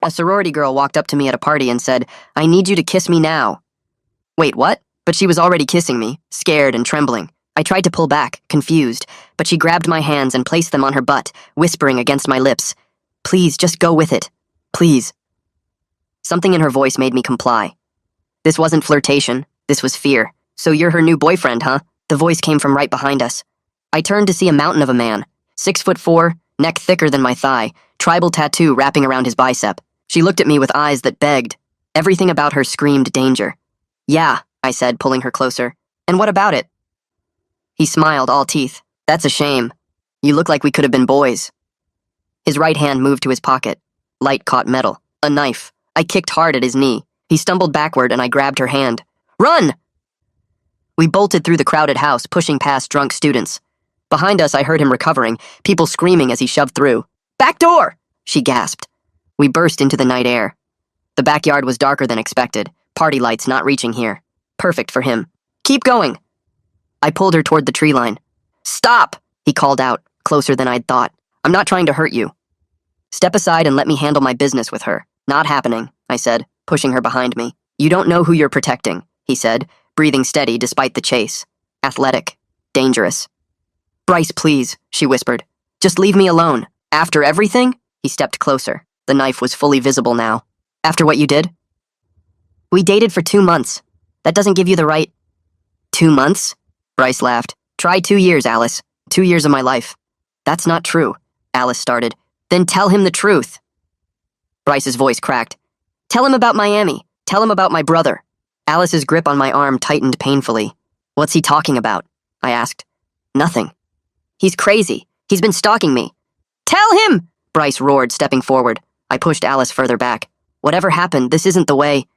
A sorority girl walked up to me at a party and said, "I need you to kiss me now." Wait, what? But she was already kissing me, scared and trembling. I tried to pull back, confused, but she grabbed my hands and placed them on her butt, whispering against my lips, "Please, just go with it. Please." Something in her voice made me comply. This wasn't flirtation, this was fear. "So you're her new boyfriend, huh?" The voice came from right behind us. I turned to see a mountain of a man, 6'4", neck thicker than my thigh, tribal tattoo wrapping around his bicep. She looked at me with eyes that begged. Everything about her screamed danger. "Yeah," I said, pulling her closer. "And what about it?" He smiled, all teeth. "That's a shame. You look like we could have been boys." His right hand moved to his pocket. Light caught metal. A knife. I kicked hard at his knee. He stumbled backward and I grabbed her hand. "Run!" We bolted through the crowded house, pushing past drunk students. Behind us, I heard him recovering, people screaming as he shoved through. "Back door!" she gasped. We burst into the night air. The backyard was darker than expected, party lights not reaching here. Perfect for him. "Keep going." I pulled her toward the tree line. "Stop!" he called out, closer than I'd thought. "I'm not trying to hurt you." "Step aside and let me handle my business with her." "Not happening," I said, pushing her behind me. "You don't know who you're protecting," he said, breathing steady despite the chase. Athletic. Dangerous. "Bryce, please," she whispered. "Just leave me alone." "After everything?" He stepped closer. The knife was fully visible now. "After what you did?" "We dated for 2 months. That doesn't give you the right—" "2 months?" Bryce laughed. "Try 2 years, Alice. 2 years of my life." "That's not true," Alice started. "Then tell him the truth." Bryce's voice cracked. "Tell him about Miami. Tell him about my brother." Alice's grip on my arm tightened painfully. "What's he talking about?" I asked. "Nothing. He's crazy. He's been stalking me." "Tell him!" Bryce roared, stepping forward. I pushed Alice further back. "Whatever happened, this isn't the way."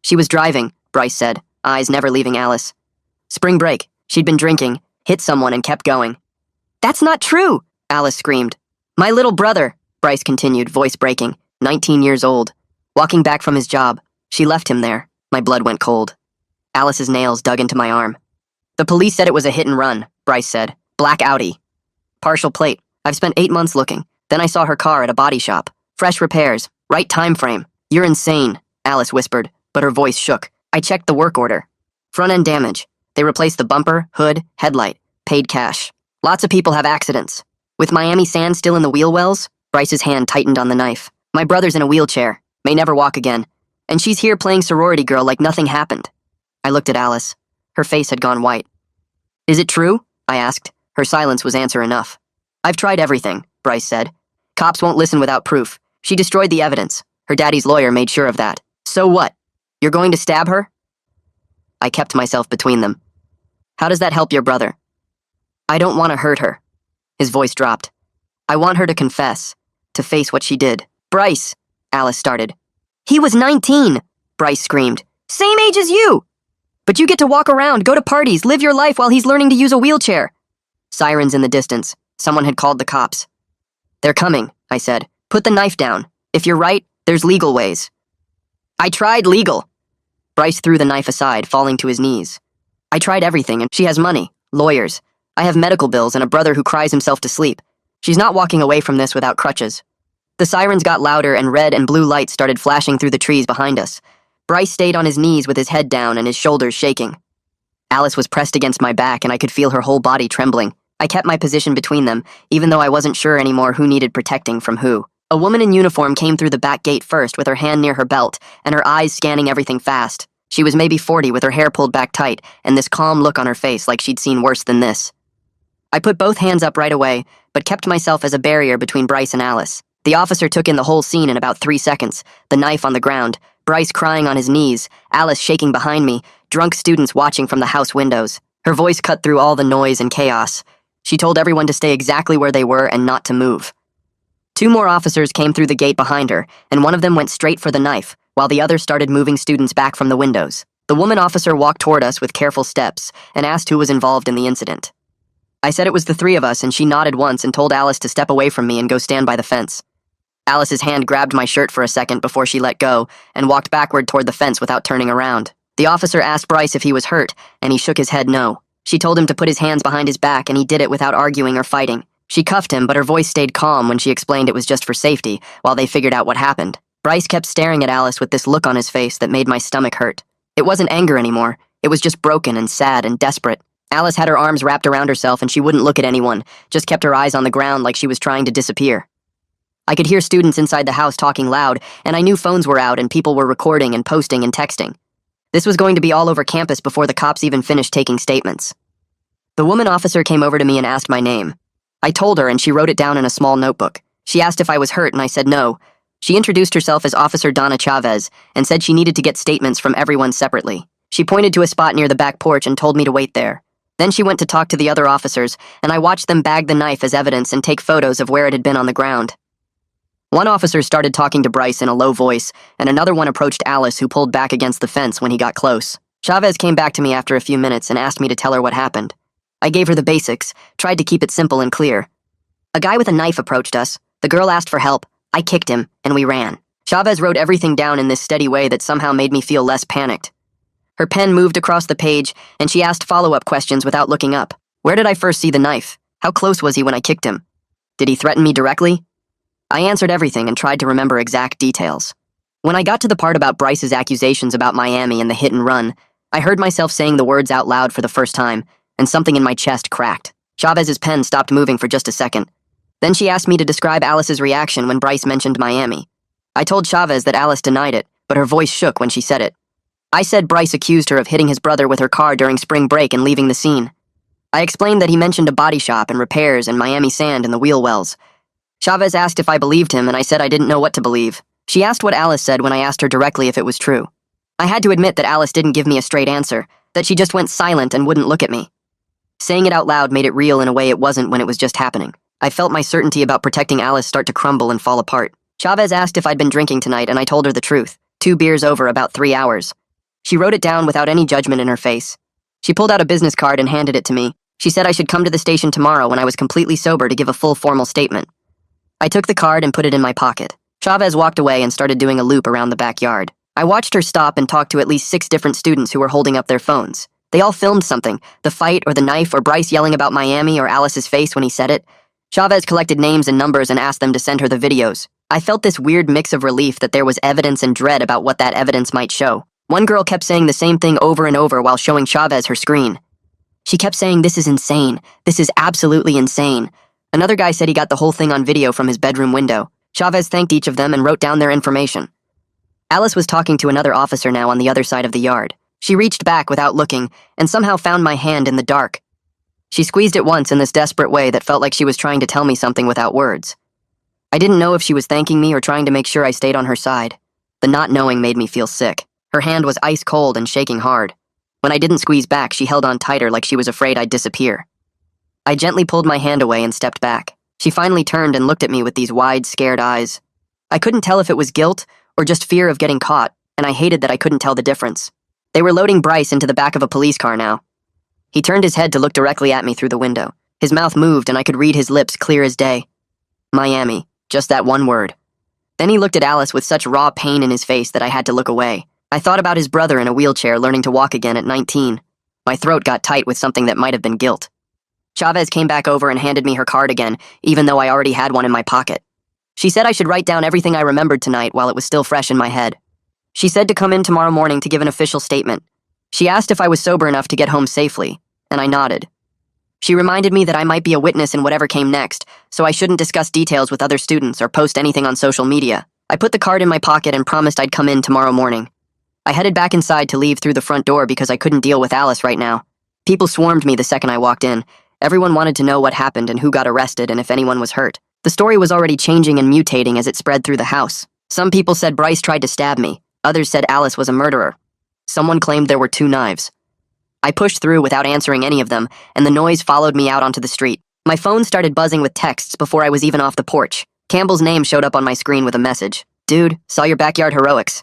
"She was driving," Bryce said, eyes never leaving Alice. "Spring break. She'd been drinking, hit someone and kept going." "That's not true!" Alice screamed. "My little brother," Bryce continued, voice breaking, 19 years old. Walking back from his job. She left him there. My blood went cold. Alice's nails dug into my arm. "The police said it was a hit and run," Bryce said. "Black Audi. Partial plate. I've spent 8 months looking. Then I saw her car at a body shop. Fresh repairs. Right time frame." "You're insane," Alice whispered, but her voice shook. "I checked the work order. Front-end damage. They replaced the bumper, hood, headlight. Paid cash. Lots of people have accidents. With Miami sand still in the wheel wells?" Bryce's hand tightened on the knife. "My brother's in a wheelchair. May never walk again. And she's here playing sorority girl like nothing happened." I looked at Alice. Her face had gone white. "Is it true?" I asked. Her silence was answer enough. "I've tried everything," Bryce said. "Cops won't listen without proof. She destroyed the evidence. Her daddy's lawyer made sure of that. So what? You're going to stab her?" I kept myself between them. "How does that help your brother?" "I don't want to hurt her." His voice dropped. "I want her to confess, to face what she did." "Bryce," Alice started. "He was 19, Bryce screamed. "Same age as you! But you get to walk around, go to parties, live your life while he's learning to use a wheelchair." Sirens in the distance. Someone had called the cops. "They're coming," I said. "Put the knife down. If you're right, there's legal ways." "I tried legal." Bryce threw the knife aside, falling to his knees. "I tried everything, and she has money, lawyers. I have medical bills and a brother who cries himself to sleep. She's not walking away from this without crutches." The sirens got louder and red and blue lights started flashing through the trees behind us. Bryce stayed on his knees with his head down and his shoulders shaking. Alice was pressed against my back and I could feel her whole body trembling. I kept my position between them, even though I wasn't sure anymore who needed protecting from who. A woman in uniform came through the back gate first with her hand near her belt and her eyes scanning everything fast. She was maybe 40 with her hair pulled back tight and this calm look on her face like she'd seen worse than this. I put both hands up right away, but kept myself as a barrier between Bryce and Alice. The officer took in the whole scene in about 3 seconds, the knife on the ground, Bryce crying on his knees, Alice shaking behind me, drunk students watching from the house windows. Her voice cut through all the noise and chaos. She told everyone to stay exactly where they were and not to move. 2 more officers came through the gate behind her, and one of them went straight for the knife, while the other started moving students back from the windows. The woman officer walked toward us with careful steps and asked who was involved in the incident. I said it was the 3 of us, and she nodded once and told Alice to step away from me and go stand by the fence. Alice's hand grabbed my shirt for a second before she let go and walked backward toward the fence without turning around. The officer asked Bryce if he was hurt, and he shook his head no. She told him to put his hands behind his back, and he did it without arguing or fighting. She cuffed him, but her voice stayed calm when she explained it was just for safety, while they figured out what happened. Bryce kept staring at Alice with this look on his face that made my stomach hurt. It wasn't anger anymore. It was just broken and sad and desperate. Alice had her arms wrapped around herself and she wouldn't look at anyone, just kept her eyes on the ground like she was trying to disappear. I could hear students inside the house talking loud, and I knew phones were out and people were recording and posting and texting. This was going to be all over campus before the cops even finished taking statements. The woman officer came over to me and asked my name. I told her and she wrote it down in a small notebook. She asked if I was hurt and I said no. She introduced herself as Officer Donna Chavez and said she needed to get statements from everyone separately. She pointed to a spot near the back porch and told me to wait there. Then she went to talk to the other officers, and I watched them bag the knife as evidence and take photos of where it had been on the ground. One officer started talking to Bryce in a low voice, and another one approached Alice, who pulled back against the fence when he got close. Chavez came back to me after a few minutes and asked me to tell her what happened. I gave her the basics, tried to keep it simple and clear. A guy with a knife approached us. The girl asked for help. I kicked him, and we ran. Chavez wrote everything down in this steady way that somehow made me feel less panicked. Her pen moved across the page, and she asked follow-up questions without looking up. Where did I first see the knife? How close was he when I kicked him? Did he threaten me directly? I answered everything and tried to remember exact details. When I got to the part about Bryce's accusations about Miami and the hit and run, I heard myself saying the words out loud for the first time, and something in my chest cracked. Chavez's pen stopped moving for just a second. Then she asked me to describe Alice's reaction when Bryce mentioned Miami. I told Chavez that Alice denied it, but her voice shook when she said it. I said Bryce accused her of hitting his brother with her car during spring break and leaving the scene. I explained that he mentioned a body shop and repairs and Miami sand in the wheel wells. Chavez asked if I believed him, and I said I didn't know what to believe. She asked what Alice said when I asked her directly if it was true. I had to admit that Alice didn't give me a straight answer, that she just went silent and wouldn't look at me. Saying it out loud made it real in a way it wasn't when it was just happening. I felt my certainty about protecting Alice start to crumble and fall apart. Chavez asked if I'd been drinking tonight, and I told her the truth. 2 beers over about 3 hours. She wrote it down without any judgment in her face. She pulled out a business card and handed it to me. She said I should come to the station tomorrow when I was completely sober to give a full formal statement. I took the card and put it in my pocket. Chavez walked away and started doing a loop around the backyard. I watched her stop and talk to at least 6 different students who were holding up their phones. They all filmed something, the fight or the knife or Bryce yelling about Miami or Alice's face when he said it. Chavez collected names and numbers and asked them to send her the videos. I felt this weird mix of relief that there was evidence and dread about what that evidence might show. One girl kept saying the same thing over and over while showing Chavez her screen. She kept saying, "This is insane. This is absolutely insane." Another guy said he got the whole thing on video from his bedroom window. Chavez thanked each of them and wrote down their information. Alice was talking to another officer now on the other side of the yard. She reached back without looking and somehow found my hand in the dark. She squeezed it once in this desperate way that felt like she was trying to tell me something without words. I didn't know if she was thanking me or trying to make sure I stayed on her side. The not knowing made me feel sick. Her hand was ice cold and shaking hard. When I didn't squeeze back, she held on tighter like she was afraid I'd disappear. I gently pulled my hand away and stepped back. She finally turned and looked at me with these wide, scared eyes. I couldn't tell if it was guilt or just fear of getting caught, and I hated that I couldn't tell the difference. They were loading Bryce into the back of a police car now. He turned his head to look directly at me through the window. His mouth moved and I could read his lips clear as day. Miami, just that one word. Then he looked at Alice with such raw pain in his face that I had to look away. I thought about his brother in a wheelchair learning to walk again at 19. My throat got tight with something that might have been guilt. Chavez came back over and handed me her card again, even though I already had one in my pocket. She said I should write down everything I remembered tonight while it was still fresh in my head. She said to come in tomorrow morning to give an official statement. She asked if I was sober enough to get home safely, and I nodded. She reminded me that I might be a witness in whatever came next, so I shouldn't discuss details with other students or post anything on social media. I put the card in my pocket and promised I'd come in tomorrow morning. I headed back inside to leave through the front door because I couldn't deal with Alice right now. People swarmed me the second I walked in. Everyone wanted to know what happened and who got arrested and if anyone was hurt. The story was already changing and mutating as it spread through the house. Some people said Bryce tried to stab me. Others said Alice was a murderer. Someone claimed there were 2 knives. I pushed through without answering any of them, and the noise followed me out onto the street. My phone started buzzing with texts before I was even off the porch. Campbell's name showed up on my screen with a message. "Dude, saw your backyard heroics.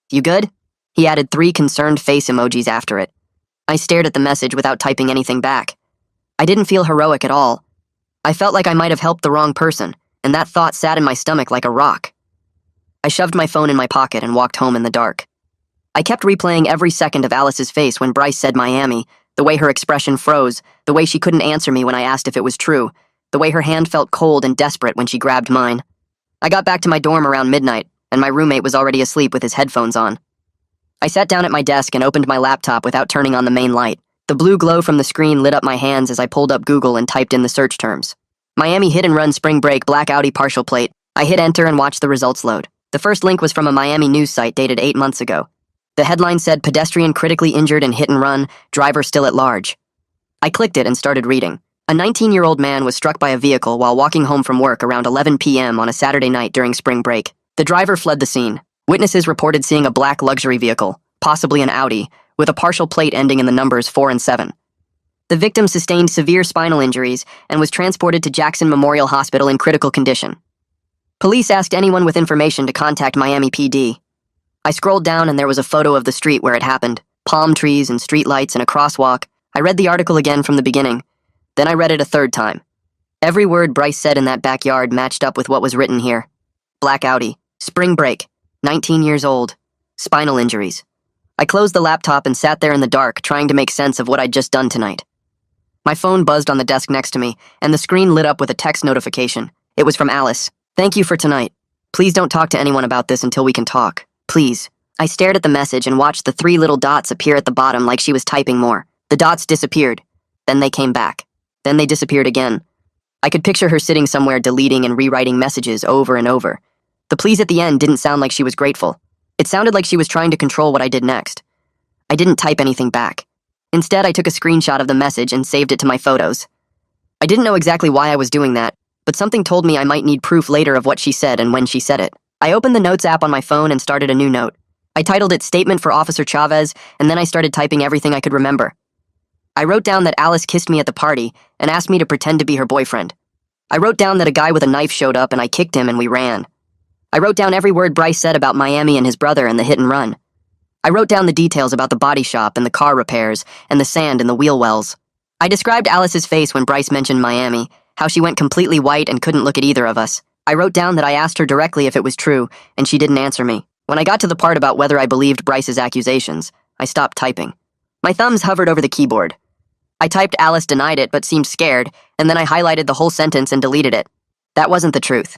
You good?" He added 3 concerned face emojis after it. I stared at the message without typing anything back. I didn't feel heroic at all. I felt like I might have helped the wrong person, and that thought sat in my stomach like a rock. I shoved my phone in my pocket and walked home in the dark. I kept replaying every second of Alice's face when Bryce said Miami, the way her expression froze, the way she couldn't answer me when I asked if it was true, the way her hand felt cold and desperate when she grabbed mine. I got back to my dorm around midnight. and my roommate was already asleep with his headphones on. I sat down at my desk and opened my laptop without turning on the main light. The blue glow from the screen lit up my hands as I pulled up Google and typed in the search terms. Miami hit and run spring break black Audi partial plate. I hit enter and watched the results load. The first link was from a Miami news site dated 8 months ago. The headline said, "Pedestrian critically injured in hit and run, driver still at large." I clicked it and started reading. A 19-year-old man was struck by a vehicle while walking home from work around 11 p.m. on a Saturday night during spring break. The driver fled the scene. Witnesses reported seeing a black luxury vehicle, possibly an Audi, with a partial plate ending in the numbers 4 and 7. The victim sustained severe spinal injuries and was transported to Jackson Memorial Hospital in critical condition. Police asked anyone with information to contact Miami PD. I scrolled down and there was a photo of the street where it happened, palm trees and streetlights and a crosswalk. I read the article again from the beginning. Then I read it a third time. Every word Bryce said in that backyard matched up with what was written here. Black Audi, spring break, 19 years old, spinal injuries. I closed the laptop and sat there in the dark, trying to make sense of what I'd just done tonight. My phone buzzed on the desk next to me, and the screen lit up with a text notification. It was from Alice. "Thank you for tonight. Please don't talk to anyone about this until we can talk. Please." I stared at the message and watched the 3 little dots appear at the bottom like she was typing more. The dots disappeared. Then they came back. Then they disappeared again. I could picture her sitting somewhere deleting and rewriting messages over and over. The please at the end didn't sound like she was grateful. It sounded like she was trying to control what I did next. I didn't type anything back. Instead, I took a screenshot of the message and saved it to my photos. I didn't know exactly why I was doing that, but something told me I might need proof later of what she said and when she said it. I opened the Notes app on my phone and started a new note. I titled it Statement for Officer Chavez, and then I started typing everything I could remember. I wrote down that Alice kissed me at the party and asked me to pretend to be her boyfriend. I wrote down that a guy with a knife showed up and I kicked him and we ran. I wrote down every word Bryce said about Miami and his brother and the hit and run. I wrote down the details about the body shop and the car repairs and the sand and the wheel wells. I described Alice's face when Bryce mentioned Miami, how she went completely white and couldn't look at either of us. I wrote down that I asked her directly if it was true, and she didn't answer me. When I got to the part about whether I believed Bryce's accusations, I stopped typing. My thumbs hovered over the keyboard. I typed Alice denied it but seemed scared, and then I highlighted the whole sentence and deleted it. That wasn't the truth.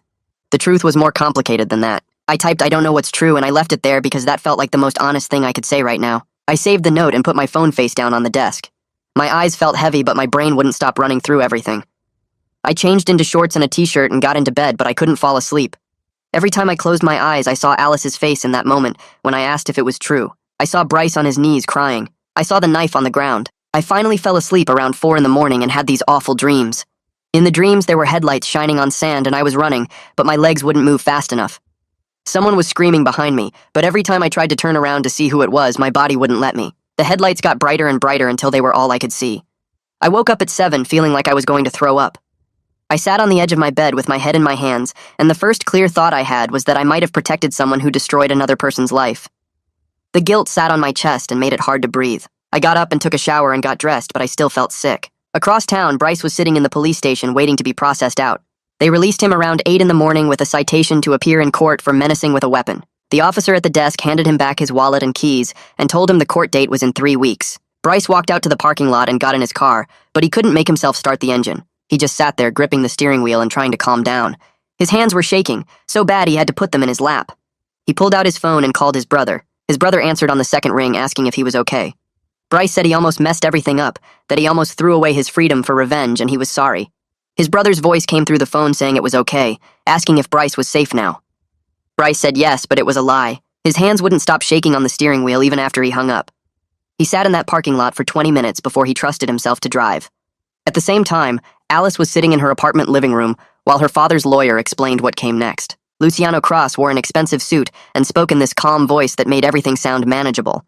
The truth was more complicated than that. I typed I don't know what's true and I left it there because that felt like the most honest thing I could say right now. I saved the note and put my phone face down on the desk. My eyes felt heavy but my brain wouldn't stop running through everything. I changed into shorts and a t-shirt and got into bed but I couldn't fall asleep. Every time I closed my eyes I saw Alice's face in that moment when I asked if it was true. I saw Bryce on his knees crying. I saw the knife on the ground. I finally fell asleep around 4 in the morning and had these awful dreams. In the dreams there were headlights shining on sand and I was running, but my legs wouldn't move fast enough. Someone was screaming behind me, but every time I tried to turn around to see who it was, my body wouldn't let me. The headlights got brighter and brighter until they were all I could see. I woke up at 7 feeling like I was going to throw up. I sat on the edge of my bed with my head in my hands, and the first clear thought I had was that I might have protected someone who destroyed another person's life. The guilt sat on my chest and made it hard to breathe. I got up and took a shower and got dressed, but I still felt sick. Across town, Bryce was sitting in the police station waiting to be processed out. They released him around 8 in the morning with a citation to appear in court for menacing with a weapon. The officer at the desk handed him back his wallet and keys and told him the court date was in 3 weeks. Bryce walked out to the parking lot and got in his car, but he couldn't make himself start the engine. He just sat there gripping the steering wheel and trying to calm down. His hands were shaking, so bad he had to put them in his lap. He pulled out his phone and called his brother. His brother answered on the second ring asking if he was okay. Bryce said he almost messed everything up, that he almost threw away his freedom for revenge and he was sorry. His brother's voice came through the phone saying it was okay, asking if Bryce was safe now. Bryce said yes, but it was a lie. His hands wouldn't stop shaking on the steering wheel even after he hung up. He sat in that parking lot for 20 minutes before he trusted himself to drive. At the same time, Alice was sitting in her apartment living room while her father's lawyer explained what came next. Luciano Cross wore an expensive suit and spoke in this calm voice that made everything sound manageable.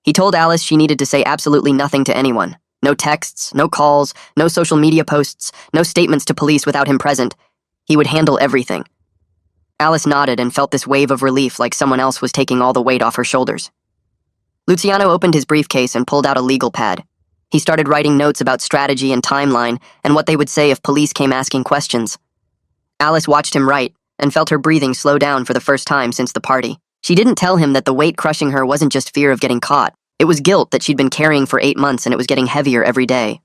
He told Alice she needed to say absolutely nothing to anyone. No texts, no calls, no social media posts, no statements to police without him present. He would handle everything. Alice nodded and felt this wave of relief like someone else was taking all the weight off her shoulders. Luciano opened his briefcase and pulled out a legal pad. He started writing notes about strategy and timeline and what they would say if police came asking questions. Alice watched him write and felt her breathing slow down for the first time since the party. She didn't tell him that the weight crushing her wasn't just fear of getting caught. It was guilt that she'd been carrying for 8 months and it was getting heavier every day.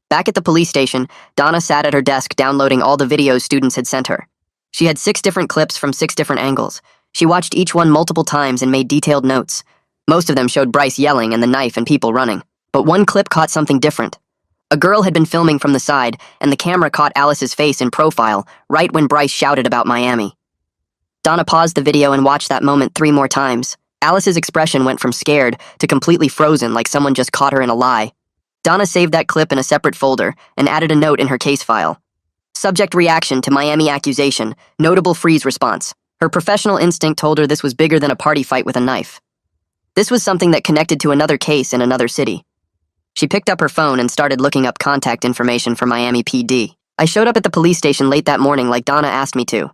Back at the police station, Donna sat at her desk downloading all the videos students had sent her. She had 6 different clips from 6 different angles. She watched each one multiple times and made detailed notes. Most of them showed Bryce yelling and the knife and people running. But one clip caught something different. A girl had been filming from the side, and the camera caught Alice's face in profile, right when Bryce shouted about Miami. Donna paused the video and watched that moment 3 more times. Alice's expression went from scared to completely frozen, like someone just caught her in a lie. Donna saved that clip in a separate folder and added a note in her case file. Subject reaction to Miami accusation, notable freeze response. Her professional instinct told her this was bigger than a party fight with a knife. This was something that connected to another case in another city. She picked up her phone and started looking up contact information for Miami PD. I showed up at the police station late that morning like Donna asked me to.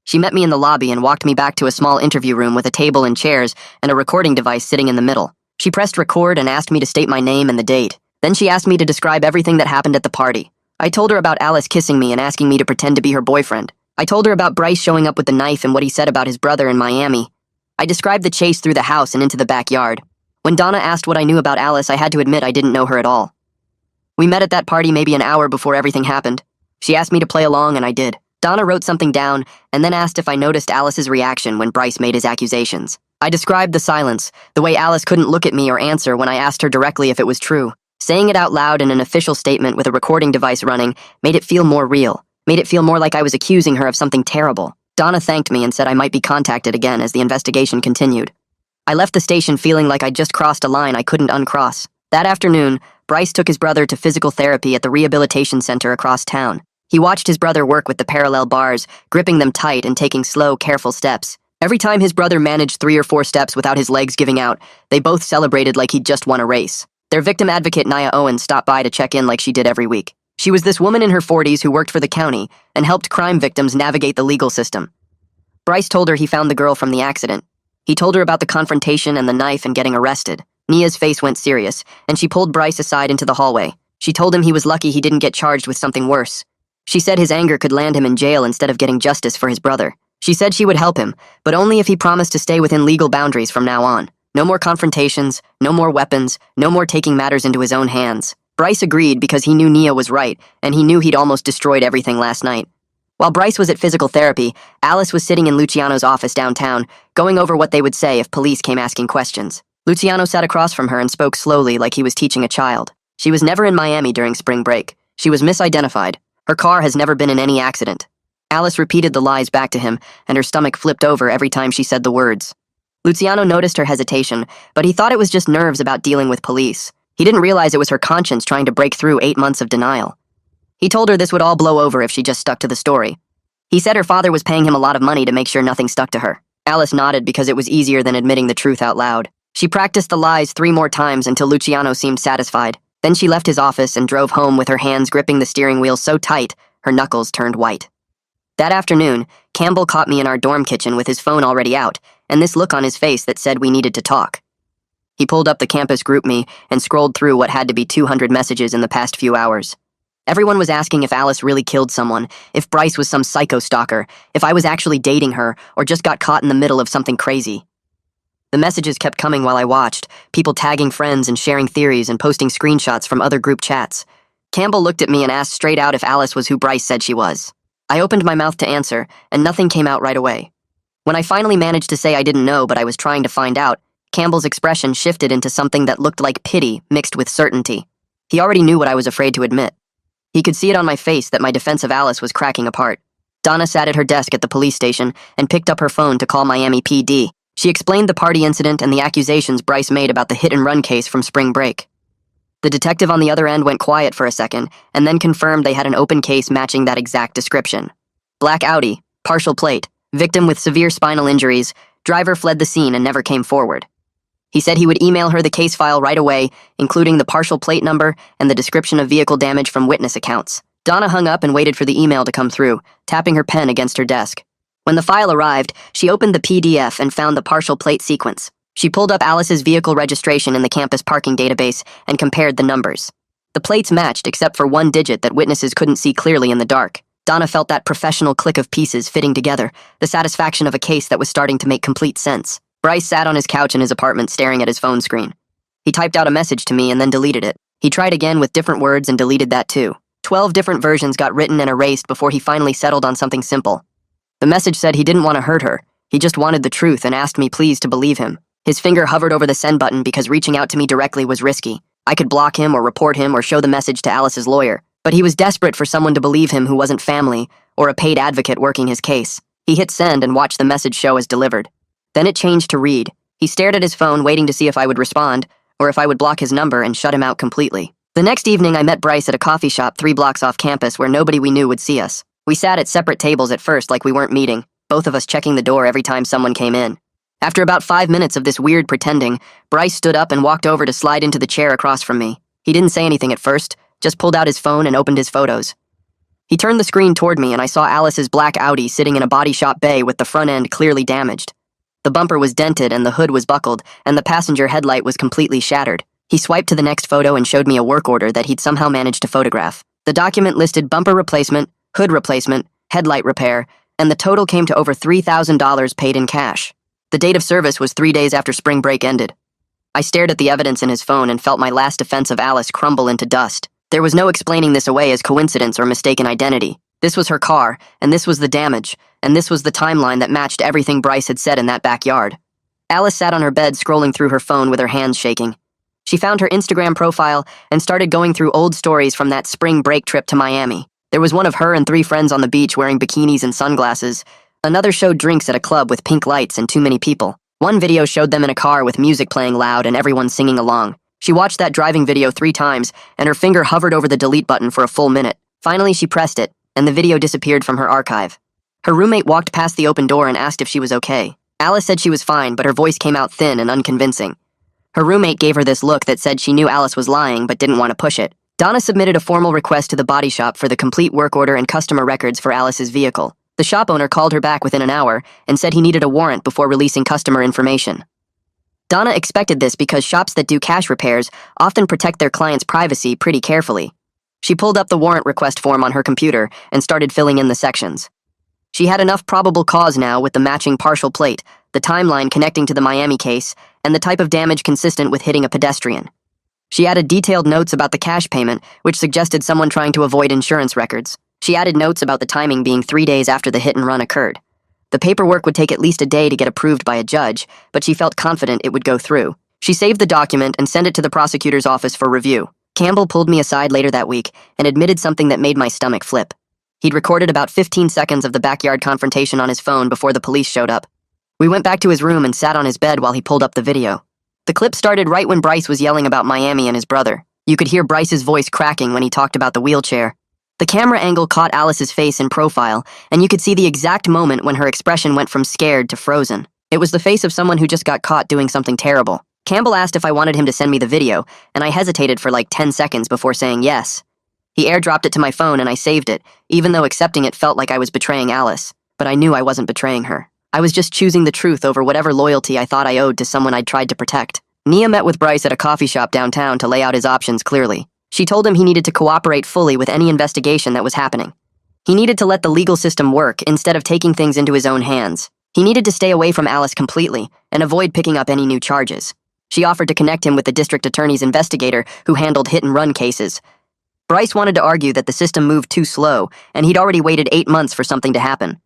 She met me in the lobby and walked me back to a small interview room with a table and chairs and a recording device sitting in the middle. She pressed record and asked me to state my name and the date. Then she asked me to describe everything that happened at the party. I told her about Alice kissing me and asking me to pretend to be her boyfriend. I told her about Bryce showing up with the knife and what he said about his brother in Miami. I described the chase through the house and into the backyard. When Donna asked what I knew about Alice, I had to admit I didn't know her at all. We met at that party maybe an hour before everything happened. She asked me to play along and I did. Donna wrote something down and then asked if I noticed Alice's reaction when Bryce made his accusations. I described the silence, the way Alice couldn't look at me or answer when I asked her directly if it was true. Saying it out loud in an official statement with a recording device running made it feel more real, made it feel more like I was accusing her of something terrible. Donna thanked me and said I might be contacted again as the investigation continued. I left the station feeling like I'd just crossed a line I couldn't uncross. That afternoon, Bryce took his brother to physical therapy at the rehabilitation center across town. He watched his brother work with the parallel bars, gripping them tight and taking slow, careful steps. Every time his brother managed 3 or 4 steps without his legs giving out, they both celebrated like he'd just won a race. Their victim advocate, Nia Owen, stopped by to check in like she did every week. She was this woman in her 40s who worked for the county and helped crime victims navigate the legal system. Bryce told her he found the girl from the accident. He told her about the confrontation and the knife and getting arrested. Nia's face went serious, and she pulled Bryce aside into the hallway. She told him he was lucky he didn't get charged with something worse. She said his anger could land him in jail instead of getting justice for his brother. She said she would help him, but only if he promised to stay within legal boundaries from now on. No more confrontations, no more weapons, no more taking matters into his own hands. Bryce agreed because he knew Nia was right, and he knew he'd almost destroyed everything last night. While Bryce was at physical therapy, Alice was sitting in Luciano's office downtown, going over what they would say if police came asking questions. Luciano sat across from her and spoke slowly like he was teaching a child. She was never in Miami during spring break. She was misidentified. Her car has never been in any accident. Alice repeated the lies back to him, and her stomach flipped over every time she said the words. Luciano noticed her hesitation, but he thought it was just nerves about dealing with police. He didn't realize it was her conscience trying to break through 8 months of denial. He told her this would all blow over if she just stuck to the story. He said her father was paying him a lot of money to make sure nothing stuck to her. Alice nodded because it was easier than admitting the truth out loud. She practiced the lies 3 more times until Luciano seemed satisfied. Then she left his office and drove home with her hands gripping the steering wheel so tight, her knuckles turned white. That afternoon, Campbell caught me in our dorm kitchen with his phone already out, and this look on his face that said we needed to talk. He pulled up the campus GroupMe and scrolled through what had to be 200 messages in the past few hours. Everyone was asking if Alice really killed someone, if Bryce was some psycho stalker, if I was actually dating her, or just got caught in the middle of something crazy. The messages kept coming while I watched, people tagging friends and sharing theories and posting screenshots from other group chats. Campbell looked at me and asked straight out if Alice was who Bryce said she was. I opened my mouth to answer, and nothing came out right away. When I finally managed to say I didn't know but I was trying to find out, Campbell's expression shifted into something that looked like pity mixed with certainty. He already knew what I was afraid to admit. He could see it on my face that my defense of Alice was cracking apart. Donna sat at her desk at the police station and picked up her phone to call Miami PD. She explained the party incident and the accusations Bryce made about the hit-and-run case from spring break. The detective on the other end went quiet for a second and then confirmed they had an open case matching that exact description. Black Audi, partial plate, victim with severe spinal injuries, driver fled the scene and never came forward. He said he would email her the case file right away, including the partial plate number and the description of vehicle damage from witness accounts. Donna hung up and waited for the email to come through, tapping her pen against her desk. When the file arrived, she opened the PDF and found the partial plate sequence. She pulled up Alice's vehicle registration in the campus parking database and compared the numbers. The plates matched except for one digit that witnesses couldn't see clearly in the dark. Donna felt that professional click of pieces fitting together, the satisfaction of a case that was starting to make complete sense. Bryce sat on his couch in his apartment staring at his phone screen. He typed out a message to me and then deleted it. He tried again with different words and deleted that too. 12 different versions got written and erased before he finally settled on something simple. The message said he didn't want to hurt her. He just wanted the truth and asked me please to believe him. His finger hovered over the send button because reaching out to me directly was risky. I could block him or report him or show the message to Alice's lawyer. But he was desperate for someone to believe him who wasn't family or a paid advocate working his case. He hit send and watched the message show as delivered. Then it changed to read. He stared at his phone waiting to see if I would respond or if I would block his number and shut him out completely. The next evening I met Bryce at a coffee shop 3 blocks off campus where nobody we knew would see us. We sat at separate tables at first like we weren't meeting, both of us checking the door every time someone came in. After about 5 minutes of this weird pretending, Bryce stood up and walked over to slide into the chair across from me. He didn't say anything at first, just pulled out his phone and opened his photos. He turned the screen toward me and I saw Alice's black Audi sitting in a body shop bay with the front end clearly damaged. The bumper was dented and the hood was buckled, and the passenger headlight was completely shattered. He swiped to the next photo and showed me a work order that he'd somehow managed to photograph. The document listed bumper replacement, hood replacement, headlight repair, and the total came to over $3,000 paid in cash. The date of service was 3 days after spring break ended. I stared at the evidence in his phone and felt my last defense of Alice crumble into dust. There was no explaining this away as coincidence or mistaken identity. This was her car, and this was the damage, and this was the timeline that matched everything Bryce had said in that backyard. Alice sat on her bed scrolling through her phone with her hands shaking. She found her Instagram profile and started going through old stories from that spring break trip to Miami. There was one of her and 3 friends on the beach wearing bikinis and sunglasses. Another showed drinks at a club with pink lights and too many people. One video showed them in a car with music playing loud and everyone singing along. She watched that driving video 3 times, and her finger hovered over the delete button for a full minute. Finally, she pressed it, and the video disappeared from her archive. Her roommate walked past the open door and asked if she was okay. Alice said she was fine, but her voice came out thin and unconvincing. Her roommate gave her this look that said she knew Alice was lying but didn't want to push it. Donna submitted a formal request to the body shop for the complete work order and customer records for Alice's vehicle. The shop owner called her back within an hour and said he needed a warrant before releasing customer information. Donna expected this because shops that do cash repairs often protect their clients' privacy pretty carefully. She pulled up the warrant request form on her computer and started filling in the sections. She had enough probable cause now with the matching partial plate, the timeline connecting to the Miami case, and the type of damage consistent with hitting a pedestrian. She added detailed notes about the cash payment, which suggested someone trying to avoid insurance records. She added notes about the timing being 3 days after the hit and run occurred. The paperwork would take at least a day to get approved by a judge, but she felt confident it would go through. She saved the document and sent it to the prosecutor's office for review. Campbell pulled me aside later that week and admitted something that made my stomach flip. He'd recorded about 15 seconds of the backyard confrontation on his phone before the police showed up. We went back to his room and sat on his bed while he pulled up the video. The clip started right when Bryce was yelling about Miami and his brother. You could hear Bryce's voice cracking when he talked about the wheelchair. The camera angle caught Alice's face in profile, and you could see the exact moment when her expression went from scared to frozen. It was the face of someone who just got caught doing something terrible. Campbell asked if I wanted him to send me the video, and I hesitated for like 10 seconds before saying yes. He airdropped it to my phone and I saved it, even though accepting it felt like I was betraying Alice. But I knew I wasn't betraying her. I was just choosing the truth over whatever loyalty I thought I owed to someone I'd tried to protect. Nia met with Bryce at a coffee shop downtown to lay out his options clearly. She told him he needed to cooperate fully with any investigation that was happening. He needed to let the legal system work instead of taking things into his own hands. He needed to stay away from Alice completely and avoid picking up any new charges. She offered to connect him with the district attorney's investigator who handled hit-and-run cases. Bryce wanted to argue that the system moved too slow and he'd already waited 8 months for something to happen.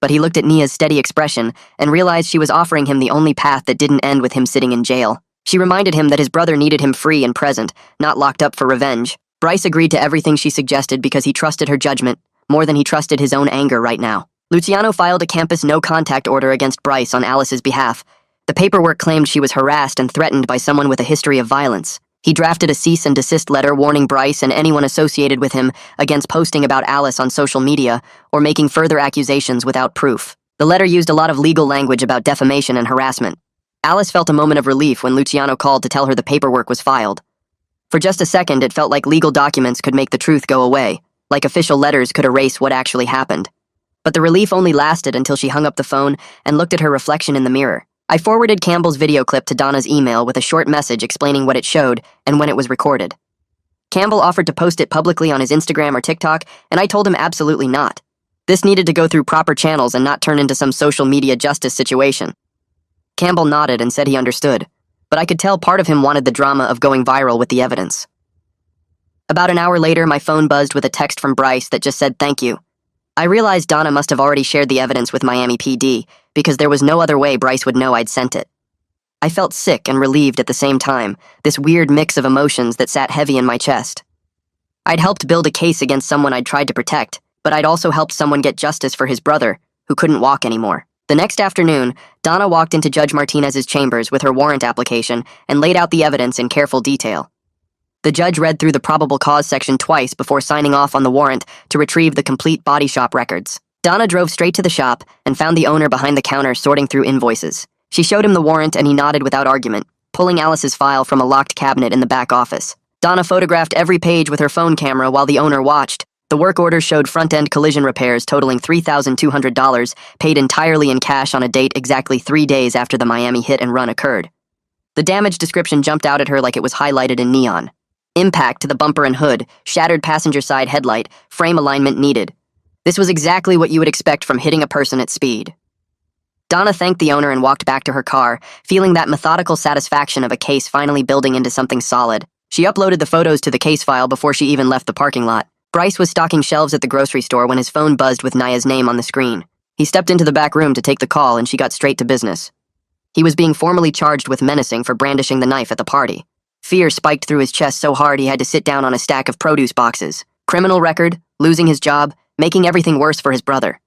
But he looked at Nia's steady expression and realized she was offering him the only path that didn't end with him sitting in jail. She reminded him that his brother needed him free and present, not locked up for revenge. Bryce agreed to everything she suggested because he trusted her judgment more than he trusted his own anger right now. Luciano filed a campus no-contact order against Bryce on Alice's behalf. The paperwork claimed she was harassed and threatened by someone with a history of violence. He drafted a cease and desist letter warning Bryce and anyone associated with him against posting about Alice on social media or making further accusations without proof. The letter used a lot of legal language about defamation and harassment. Alice felt a moment of relief when Luciano called to tell her the paperwork was filed. For just a second, it felt like legal documents could make the truth go away, like official letters could erase what actually happened. But the relief only lasted until she hung up the phone and looked at her reflection in the mirror. I forwarded Campbell's video clip to Donna's email with a short message explaining what it showed and when it was recorded. Campbell offered to post it publicly on his Instagram or TikTok, and I told him absolutely not. This needed to go through proper channels and not turn into some social media justice situation. Campbell nodded and said he understood, but I could tell part of him wanted the drama of going viral with the evidence. About an hour later, my phone buzzed with a text from Bryce that just said thank you. I realized Donna must have already shared the evidence with Miami PD because there was no other way Bryce would know I'd sent it. I felt sick and relieved at the same time, this weird mix of emotions that sat heavy in my chest. I'd helped build a case against someone I'd tried to protect, but I'd also helped someone get justice for his brother, who couldn't walk anymore. The next afternoon, Donna walked into Judge Martinez's chambers with her warrant application and laid out the evidence in careful detail. The judge read through the probable cause section twice before signing off on the warrant to retrieve the complete body shop records. Donna drove straight to the shop and found the owner behind the counter sorting through invoices. She showed him the warrant and he nodded without argument, pulling Alice's file from a locked cabinet in the back office. Donna photographed every page with her phone camera while the owner watched. The work order showed front-end collision repairs totaling $3,200, paid entirely in cash on a date exactly 3 days after the Miami hit and run occurred. The damage description jumped out at her like it was highlighted in neon. Impact to the bumper and hood, shattered passenger side headlight, frame alignment needed. This was exactly what you would expect from hitting a person at speed. Donna thanked the owner and walked back to her car, feeling that methodical satisfaction of a case finally building into something solid. She uploaded the photos to the case file before she even left the parking lot. Bryce was stocking shelves at the grocery store when his phone buzzed with Naya's name on the screen. He stepped into the back room to take the call and she got straight to business. He was being formally charged with menacing for brandishing the knife at the party. Fear spiked through his chest so hard he had to sit down on a stack of produce boxes. Criminal record, losing his job, making everything worse for his brother.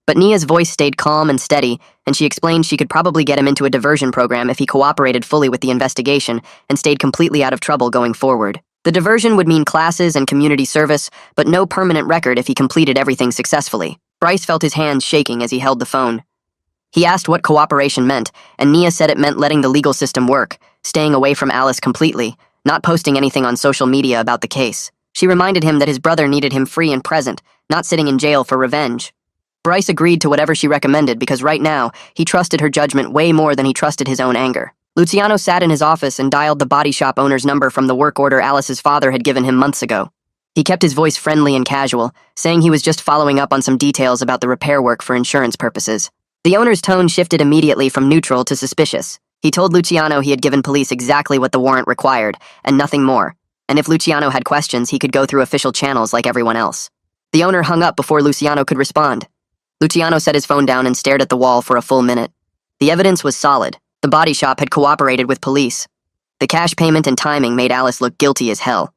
But Nia's voice stayed calm and steady, and she explained she could probably get him into a diversion program if he cooperated fully with the investigation and stayed completely out of trouble going forward. The diversion would mean classes and community service, but no permanent record if he completed everything successfully. Bryce felt his hands shaking as he held the phone. He asked what cooperation meant, and Nia said it meant letting the legal system work, staying away from Alice completely, not posting anything on social media about the case. She reminded him that his brother needed him free and present, not sitting in jail for revenge. Bryce agreed to whatever she recommended because right now, he trusted her judgment way more than he trusted his own anger. Luciano sat in his office and dialed the body shop owner's number from the work order Alice's father had given him months ago. He kept his voice friendly and casual, saying he was just following up on some details about the repair work for insurance purposes. The owner's tone shifted immediately from neutral to suspicious. He told Luciano he had given police exactly what the warrant required, and nothing more, and if Luciano had questions, he could go through official channels like everyone else. The owner hung up before Luciano could respond. Luciano set his phone down and stared at the wall for a full minute. The evidence was solid. The body shop had cooperated with police. The cash payment and timing made Alice look guilty as hell.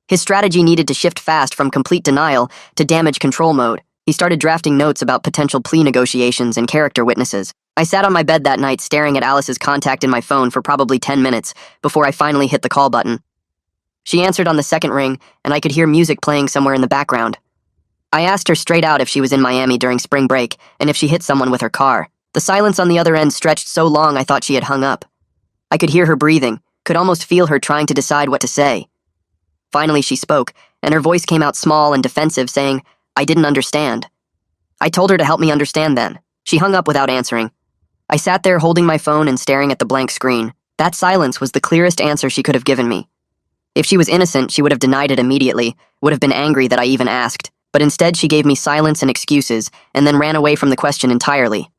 His strategy needed to shift fast from complete denial to damage control mode. He started drafting notes about potential plea negotiations and character witnesses. I sat on my bed that night staring at Alice's contact in my phone for probably 10 minutes before I finally hit the call button. She answered on the second ring, and I could hear music playing somewhere in the background. I asked her straight out if she was in Miami during spring break and if she hit someone with her car. The silence on the other end stretched so long I thought she had hung up. I could hear her breathing, could almost feel her trying to decide what to say. Finally she spoke, and her voice came out small and defensive, saying, "I didn't understand." I told her to help me understand then. She hung up without answering. I sat there holding my phone and staring at the blank screen. That silence was the clearest answer she could have given me. If she was innocent, she would have denied it immediately, would have been angry that I even asked, but instead she gave me silence and excuses, and then ran away from the question entirely.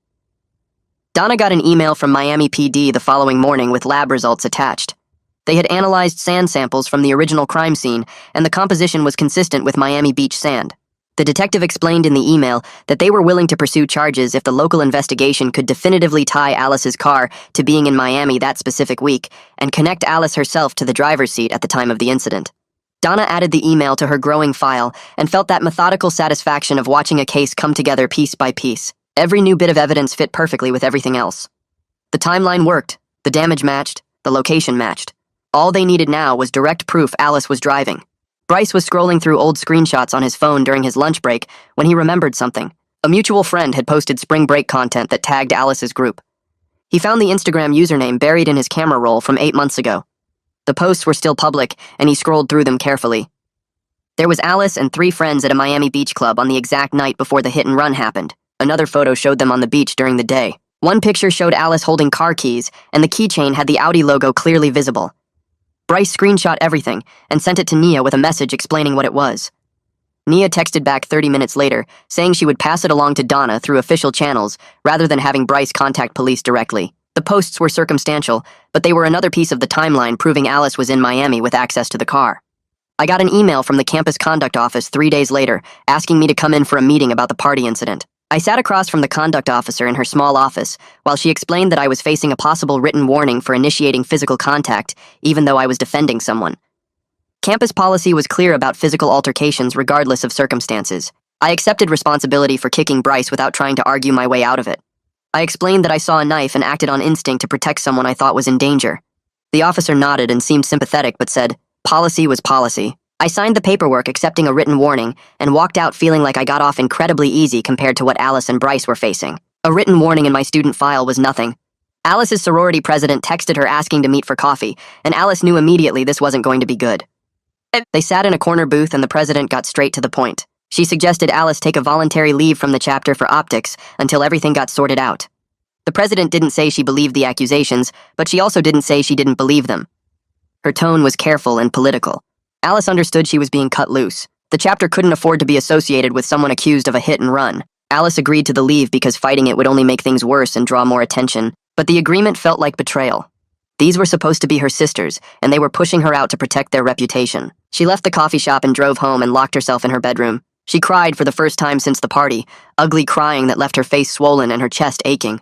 Donna got an email from Miami PD the following morning with lab results attached. They had analyzed sand samples from the original crime scene, and the composition was consistent with Miami Beach sand. The detective explained in the email that they were willing to pursue charges if the local investigation could definitively tie Alice's car to being in Miami that specific week and connect Alice herself to the driver's seat at the time of the incident. Donna added the email to her growing file and felt that methodical satisfaction of watching a case come together piece by piece. Every new bit of evidence fit perfectly with everything else. The timeline worked, the damage matched, the location matched. All they needed now was direct proof Alice was driving. Bryce was scrolling through old screenshots on his phone during his lunch break when he remembered something. A mutual friend had posted spring break content that tagged Alice's group. He found the Instagram username buried in his camera roll from 8 months ago. The posts were still public, and he scrolled through them carefully. There was Alice and 3 friends at a Miami Beach club on the exact night before the hit and run happened. Another photo showed them on the beach during the day. One picture showed Alice holding car keys, and the keychain had the Audi logo clearly visible. Bryce screenshot everything and sent it to Nia with a message explaining what it was. Nia texted back 30 minutes later, saying she would pass it along to Donna through official channels rather than having Bryce contact police directly. The posts were circumstantial, but they were another piece of the timeline proving Alice was in Miami with access to the car. I got an email from the campus conduct office 3 days later, asking me to come in for a meeting about the party incident. I sat across from the conduct officer in her small office, while she explained that I was facing a possible written warning for initiating physical contact, even though I was defending someone. Campus policy was clear about physical altercations regardless of circumstances. I accepted responsibility for kicking Bryce without trying to argue my way out of it. I explained that I saw a knife and acted on instinct to protect someone I thought was in danger. The officer nodded and seemed sympathetic but said, "Policy was policy." I signed the paperwork accepting a written warning and walked out feeling like I got off incredibly easy compared to what Alice and Bryce were facing. A written warning in my student file was nothing. Alice's sorority president texted her asking to meet for coffee, and Alice knew immediately this wasn't going to be good. They sat in a corner booth and the president got straight to the point. She suggested Alice take a voluntary leave from the chapter for optics until everything got sorted out. The president didn't say she believed the accusations, but she also didn't say she didn't believe them. Her tone was careful and political. Alice understood she was being cut loose. The chapter couldn't afford to be associated with someone accused of a hit and run. Alice agreed to the leave because fighting it would only make things worse and draw more attention, but the agreement felt like betrayal. These were supposed to be her sisters, and they were pushing her out to protect their reputation. She left the coffee shop and drove home and locked herself in her bedroom. She cried for the first time since the party, ugly crying that left her face swollen and her chest aching.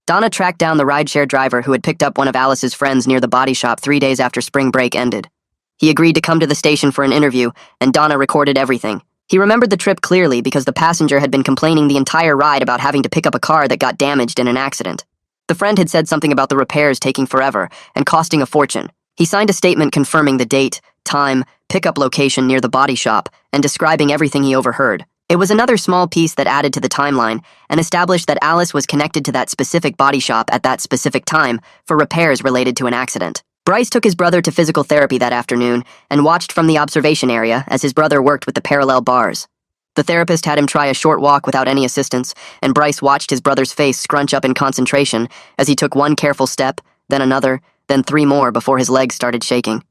Donna tracked down the rideshare driver who had picked up one of Alice's friends near the body shop 3 days after spring break ended. He agreed to come to the station for an interview, and Donna recorded everything. He remembered the trip clearly because the passenger had been complaining the entire ride about having to pick up a car that got damaged in an accident. The friend had said something about the repairs taking forever and costing a fortune. He signed a statement confirming the date, time, pickup location near the body shop, and describing everything he overheard. It was another small piece that added to the timeline and established that Alice was connected to that specific body shop at that specific time for repairs related to an accident. Bryce took his brother to physical therapy that afternoon and watched from the observation area as his brother worked with the parallel bars. The therapist had him try a short walk without any assistance, and Bryce watched his brother's face scrunch up in concentration as he took one careful step, then another, then 3 more before his legs started shaking.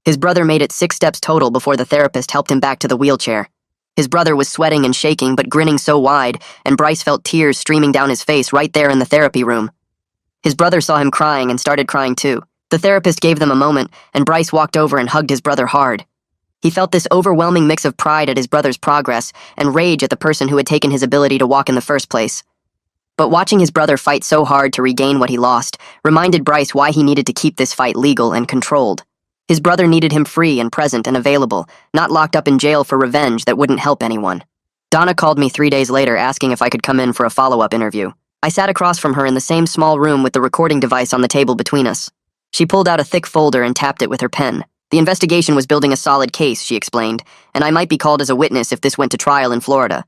His brother made it 6 steps total before the therapist helped him back to the wheelchair. His brother was sweating and shaking but grinning so wide, and Bryce felt tears streaming down his face right there in the therapy room. His brother saw him crying and started crying too. The therapist gave them a moment, and Bryce walked over and hugged his brother hard. He felt this overwhelming mix of pride at his brother's progress and rage at the person who had taken his ability to walk in the first place. But watching his brother fight so hard to regain what he lost reminded Bryce why he needed to keep this fight legal and controlled. His brother needed him free and present and available, not locked up in jail for revenge that wouldn't help anyone. Donna called me 3 days later asking if I could come in for a follow-up interview. I sat across from her in the same small room with the recording device on the table between us. She pulled out a thick folder and tapped it with her pen. The investigation was building a solid case, she explained, and I might be called as a witness if this went to trial in Florida.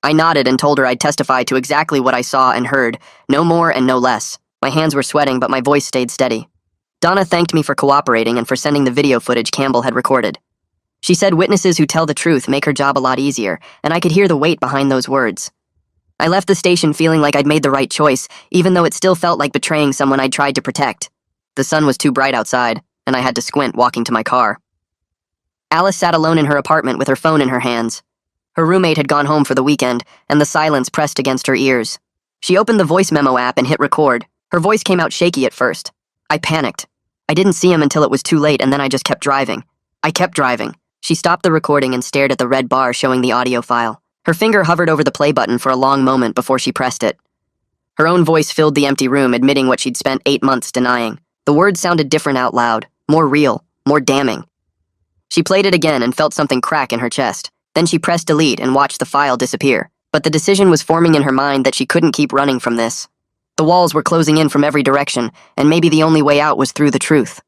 I nodded and told her I'd testify to exactly what I saw and heard, no more and no less. My hands were sweating, but my voice stayed steady. Donna thanked me for cooperating and for sending the video footage Campbell had recorded. She said witnesses who tell the truth make her job a lot easier, and I could hear the weight behind those words. I left the station feeling like I'd made the right choice, even though it still felt like betraying someone I'd tried to protect. The sun was too bright outside, and I had to squint walking to my car. Alice sat alone in her apartment with her phone in her hands. Her roommate had gone home for the weekend, and the silence pressed against her ears. She opened the voice memo app and hit record. Her voice came out shaky at first. I panicked. I didn't see him until it was too late, and then I just kept driving. I kept driving. She stopped the recording and stared at the red bar showing the audio file. Her finger hovered over the play button for a long moment before she pressed it. Her own voice filled the empty room, admitting what she'd spent 8 months denying. The words sounded different out loud, more real, more damning. She played it again and felt something crack in her chest. Then she pressed delete and watched the file disappear. But the decision was forming in her mind that she couldn't keep running from this. The walls were closing in from every direction, and maybe the only way out was through the truth.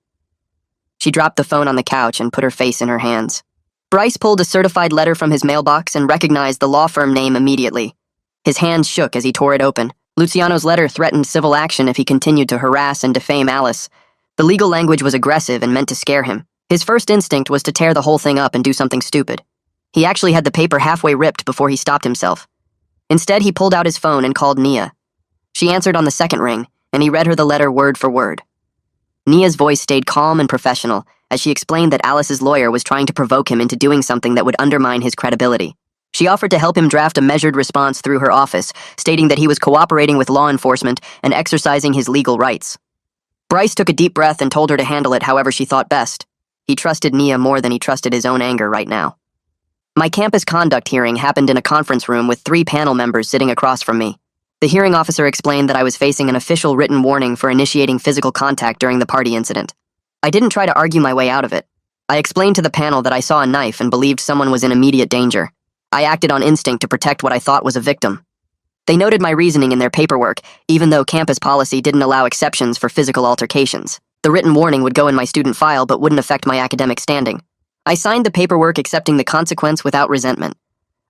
She dropped the phone on the couch and put her face in her hands. Bryce pulled a certified letter from his mailbox and recognized the law firm name immediately. His hands shook as he tore it open. Luciano's letter threatened civil action if he continued to harass and defame Alice. The legal language was aggressive and meant to scare him. His first instinct was to tear the whole thing up and do something stupid. He actually had the paper halfway ripped before he stopped himself. Instead, he pulled out his phone and called Nia. She answered on the second ring, and he read her the letter word for word. Nia's voice stayed calm and professional as she explained that Alice's lawyer was trying to provoke him into doing something that would undermine his credibility. She offered to help him draft a measured response through her office, stating that he was cooperating with law enforcement and exercising his legal rights. Bryce took a deep breath and told her to handle it however she thought best. He trusted Nia more than he trusted his own anger right now. My campus conduct hearing happened in a conference room with 3 panel members sitting across from me. The hearing officer explained that I was facing an official written warning for initiating physical contact during the party incident. I didn't try to argue my way out of it. I explained to the panel that I saw a knife and believed someone was in immediate danger. I acted on instinct to protect what I thought was a victim. They noted my reasoning in their paperwork, even though campus policy didn't allow exceptions for physical altercations. The written warning would go in my student file but wouldn't affect my academic standing. I signed the paperwork accepting the consequence without resentment.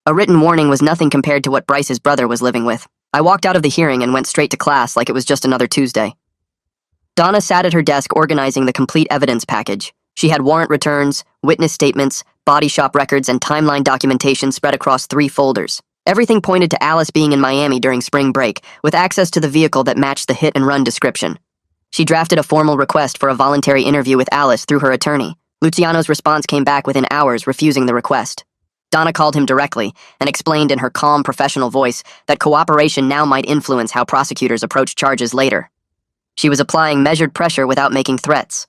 A written warning was nothing compared to what Bryce's brother was living with. I walked out of the hearing and went straight to class like it was just another Tuesday. Donna sat at her desk organizing the complete evidence package. She had warrant returns, witness statements, body shop records, and timeline documentation spread across 3 folders. Everything pointed to Alice being in Miami during spring break, with access to the vehicle that matched the hit-and-run description. She drafted a formal request for a voluntary interview with Alice through her attorney. Luciano's response came back within hours, refusing the request. Donna called him directly and explained in her calm, professional voice that cooperation now might influence how prosecutors approach charges later. She was applying measured pressure without making threats.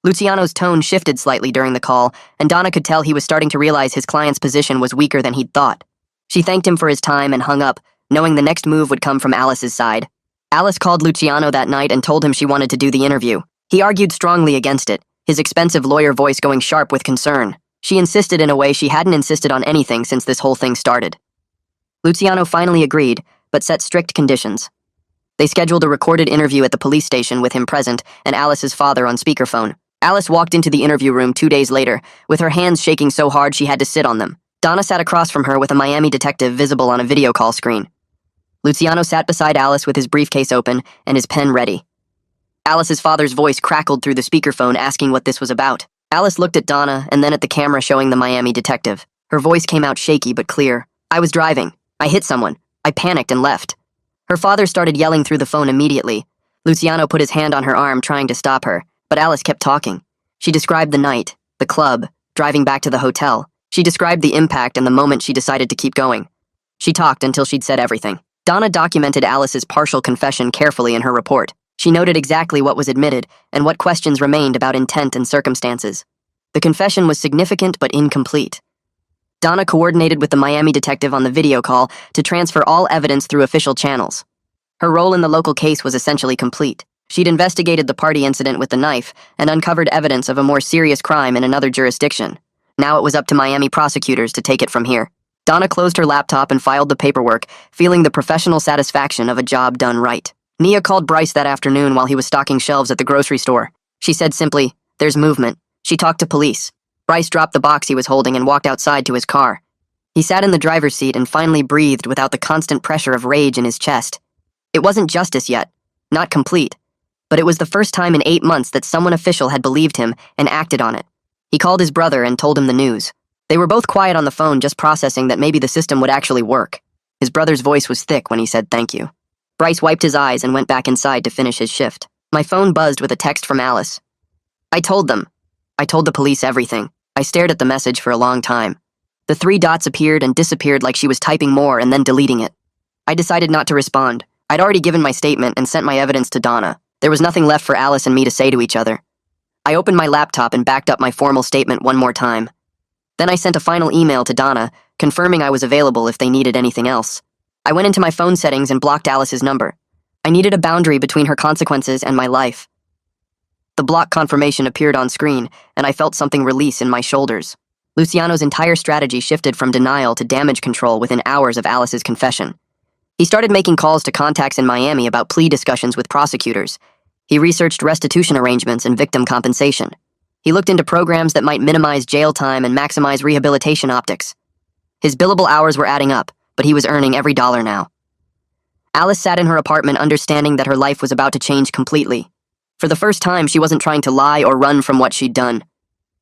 Luciano's tone shifted slightly during the call, and Donna could tell he was starting to realize his client's position was weaker than he'd thought. She thanked him for his time and hung up, knowing the next move would come from Alice's side. Alice called Luciano that night and told him she wanted to do the interview. He argued strongly against it, his expensive lawyer voice going sharp with concern. She insisted in a way she hadn't insisted on anything since this whole thing started. Luciano finally agreed, but set strict conditions. They scheduled a recorded interview at the police station with him present and Alice's father on speakerphone. Alice walked into the interview room 2 days later, with her hands shaking so hard she had to sit on them. Donna sat across from her with a Miami detective visible on a video call screen. Luciano sat beside Alice with his briefcase open and his pen ready. Alice's father's voice crackled through the speakerphone asking what this was about. Alice looked at Donna and then at the camera showing the Miami detective. Her voice came out shaky but clear. I was driving. I hit someone. I panicked and left. Her father started yelling through the phone immediately. Luciano put his hand on her arm trying to stop her, but Alice kept talking. She described the night, the club, driving back to the hotel. She described the impact and the moment she decided to keep going. She talked until she'd said everything. Donna documented Alice's partial confession carefully in her report. She noted exactly what was admitted and what questions remained about intent and circumstances. The confession was significant but incomplete. Donna coordinated with the Miami detective on the video call to transfer all evidence through official channels. Her role in the local case was essentially complete. She'd investigated the party incident with the knife and uncovered evidence of a more serious crime in another jurisdiction. Now it was up to Miami prosecutors to take it from here. Donna closed her laptop and filed the paperwork, feeling the professional satisfaction of a job done right. Nia called Bryce that afternoon while he was stocking shelves at the grocery store. She said simply, "There's movement." She talked to police. Bryce dropped the box he was holding and walked outside to his car. He sat in the driver's seat and finally breathed without the constant pressure of rage in his chest. It wasn't justice yet, not complete, but it was the first time in 8 months that someone official had believed him and acted on it. He called his brother and told him the news. They were both quiet on the phone, just processing that maybe the system would actually work. His brother's voice was thick when he said thank you. Bryce wiped his eyes and went back inside to finish his shift. My phone buzzed with a text from Alice. I told them. I told the police everything. I stared at the message for a long time. The 3 dots appeared and disappeared like she was typing more and then deleting it. I decided not to respond. I'd already given my statement and sent my evidence to Donna. There was nothing left for Alice and me to say to each other. I opened my laptop and backed up my formal statement one more time. Then I sent a final email to Donna, confirming I was available if they needed anything else. I went into my phone settings and blocked Alice's number. I needed a boundary between her consequences and my life. The block confirmation appeared on screen, and I felt something release in my shoulders. Luciano's entire strategy shifted from denial to damage control within hours of Alice's confession. He started making calls to contacts in Miami about plea discussions with prosecutors. He researched restitution arrangements and victim compensation. He looked into programs that might minimize jail time and maximize rehabilitation optics. His billable hours were adding up, but he was earning every dollar now. Alice sat in her apartment understanding that her life was about to change completely. For the first time, she wasn't trying to lie or run from what she'd done.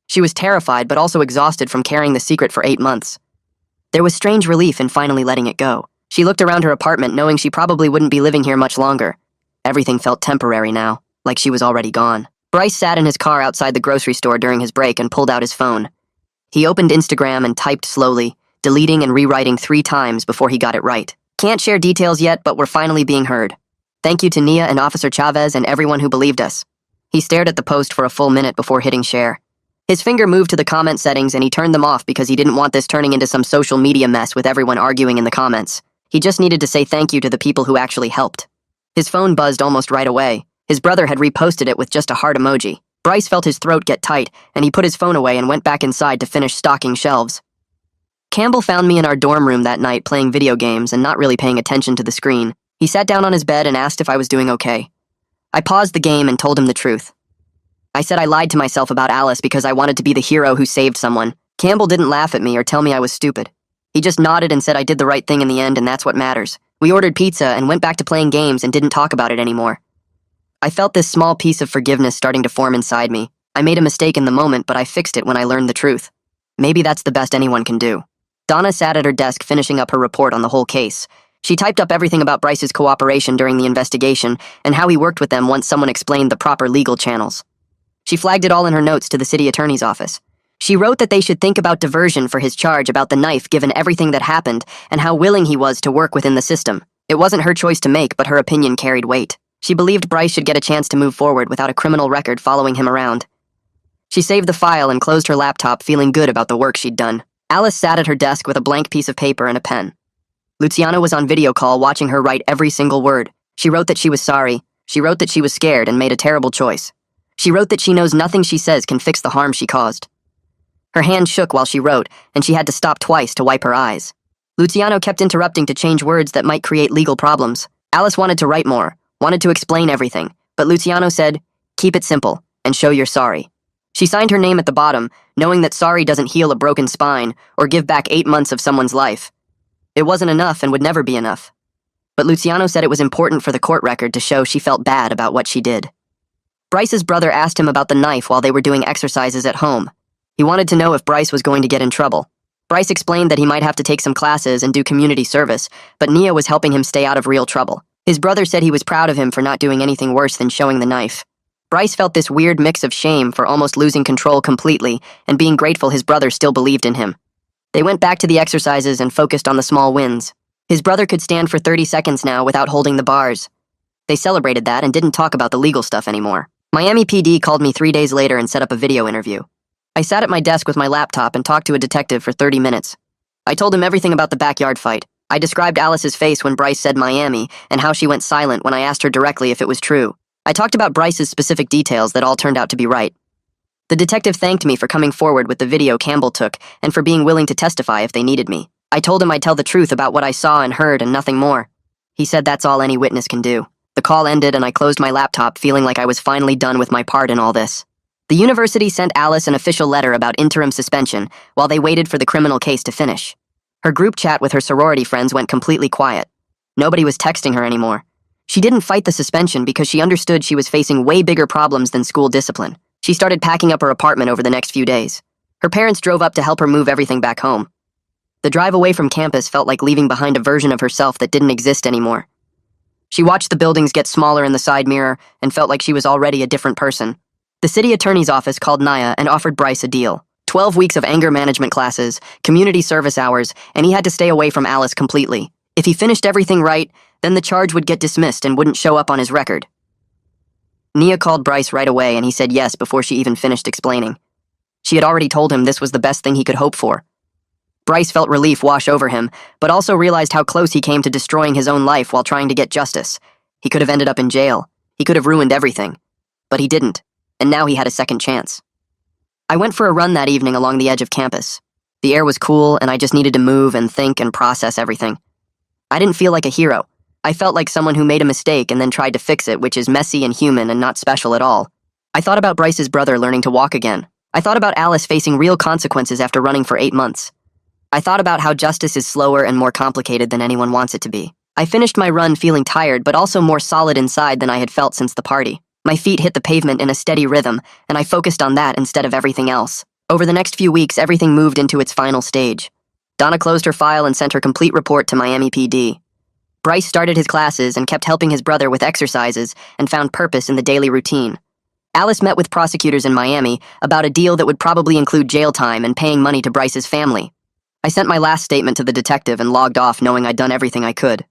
She was terrified but also exhausted from carrying the secret for 8 months. There was strange relief in finally letting it go. She looked around her apartment knowing she probably wouldn't be living here much longer. Everything felt temporary now, like she was already gone. Bryce sat in his car outside the grocery store during his break and pulled out his phone. He opened Instagram and typed slowly, deleting and rewriting 3 times before he got it right. Can't share details yet, but we're finally being heard. Thank you to Nia and Officer Chavez and everyone who believed us. He stared at the post for a full minute before hitting share. His finger moved to the comment settings and he turned them off because he didn't want this turning into some social media mess with everyone arguing in the comments. He just needed to say thank you to the people who actually helped. His phone buzzed almost right away. His brother had reposted it with just a heart emoji. Bryce felt his throat get tight, and he put his phone away and went back inside to finish stocking shelves. Campbell found me in our dorm room that night playing video games and not really paying attention to the screen. He sat down on his bed and asked if I was doing okay. I paused the game and told him the truth. I said I lied to myself about Alice because I wanted to be the hero who saved someone. Campbell didn't laugh at me or tell me I was stupid. He just nodded and said I did the right thing in the end, and that's what matters. We ordered pizza and went back to playing games and didn't talk about it anymore. I felt this small piece of forgiveness starting to form inside me. I made a mistake in the moment, but I fixed it when I learned the truth. Maybe that's the best anyone can do. Donna sat at her desk finishing up her report on the whole case. She typed up everything about Bryce's cooperation during the investigation and how he worked with them once someone explained the proper legal channels. She flagged it all in her notes to the city attorney's office. She wrote that they should think about diversion for his charge about the knife given everything that happened and how willing he was to work within the system. It wasn't her choice to make, but her opinion carried weight. She believed Bryce should get a chance to move forward without a criminal record following him around. She saved the file and closed her laptop, feeling good about the work she'd done. Alice sat at her desk with a blank piece of paper and a pen. Luciano was on video call watching her write every single word. She wrote that she was sorry. She wrote that she was scared and made a terrible choice. She wrote that she knows nothing she says can fix the harm she caused. Her hand shook while she wrote, and she had to stop twice to wipe her eyes. Luciano kept interrupting to change words that might create legal problems. Alice wanted to write more, wanted to explain everything, but Luciano said, "Keep it simple, and show you're sorry." She signed her name at the bottom, knowing that sorry doesn't heal a broken spine or give back 8 months of someone's life. It wasn't enough and would never be enough. But Luciano said it was important for the court record to show she felt bad about what she did. Bryce's brother asked him about the knife while they were doing exercises at home. He wanted to know if Bryce was going to get in trouble. Bryce explained that he might have to take some classes and do community service, but Nia was helping him stay out of real trouble. His brother said he was proud of him for not doing anything worse than showing the knife. Bryce felt this weird mix of shame for almost losing control completely and being grateful his brother still believed in him. They went back to the exercises and focused on the small wins. His brother could stand for 30 seconds now without holding the bars. They celebrated that and didn't talk about the legal stuff anymore. Miami PD called me 3 days later and set up a video interview. I sat at my desk with my laptop and talked to a detective for 30 minutes. I told him everything about the backyard fight. I described Alice's face when Bryce said Miami and how she went silent when I asked her directly if it was true. I talked about Bryce's specific details that all turned out to be right. The detective thanked me for coming forward with the video Campbell took and for being willing to testify if they needed me. I told him I'd tell the truth about what I saw and heard and nothing more. He said that's all any witness can do. The call ended and I closed my laptop feeling like I was finally done with my part in all this. The university sent Alice an official letter about interim suspension while they waited for the criminal case to finish. Her group chat with her sorority friends went completely quiet. Nobody was texting her anymore. She didn't fight the suspension because she understood she was facing way bigger problems than school discipline. She started packing up her apartment over the next few days. Her parents drove up to help her move everything back home. The drive away from campus felt like leaving behind a version of herself that didn't exist anymore. She watched the buildings get smaller in the side mirror and felt like she was already a different person. The city attorney's office called Naya and offered Bryce a deal. 12 weeks of anger management classes, community service hours, and he had to stay away from Alice completely. If he finished everything right, then the charge would get dismissed and wouldn't show up on his record. Nia called Bryce right away and he said yes before she even finished explaining. She had already told him this was the best thing he could hope for. Bryce felt relief wash over him, but also realized how close he came to destroying his own life while trying to get justice. He could have ended up in jail. He could have ruined everything. But he didn't, and now he had a second chance. I went for a run that evening along the edge of campus. The air was cool, and I just needed to move and think and process everything. I didn't feel like a hero. I felt like someone who made a mistake and then tried to fix it, which is messy and human and not special at all. I thought about Bryce's brother learning to walk again. I thought about Alice facing real consequences after running for 8 months. I thought about how justice is slower and more complicated than anyone wants it to be. I finished my run feeling tired, but also more solid inside than I had felt since the party. My feet hit the pavement in a steady rhythm, and I focused on that instead of everything else. Over the next few weeks, everything moved into its final stage. Donna closed her file and sent her complete report to Miami PD. Bryce started his classes and kept helping his brother with exercises and found purpose in the daily routine. Alice met with prosecutors in Miami about a deal that would probably include jail time and paying money to Bryce's family. I sent my last statement to the detective and logged off knowing I'd done everything I could.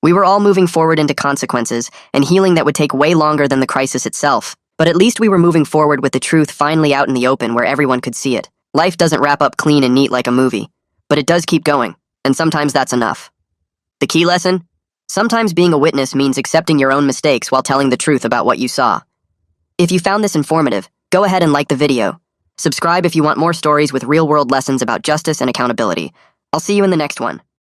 We were all moving forward into consequences and healing that would take way longer than the crisis itself. But at least we were moving forward with the truth finally out in the open where everyone could see it. Life doesn't wrap up clean and neat like a movie, but it does keep going, and sometimes that's enough. The key lesson? Sometimes being a witness means accepting your own mistakes while telling the truth about what you saw. If you found this informative, go ahead and like the video. Subscribe if you want more stories with real-world lessons about justice and accountability. I'll see you in the next one.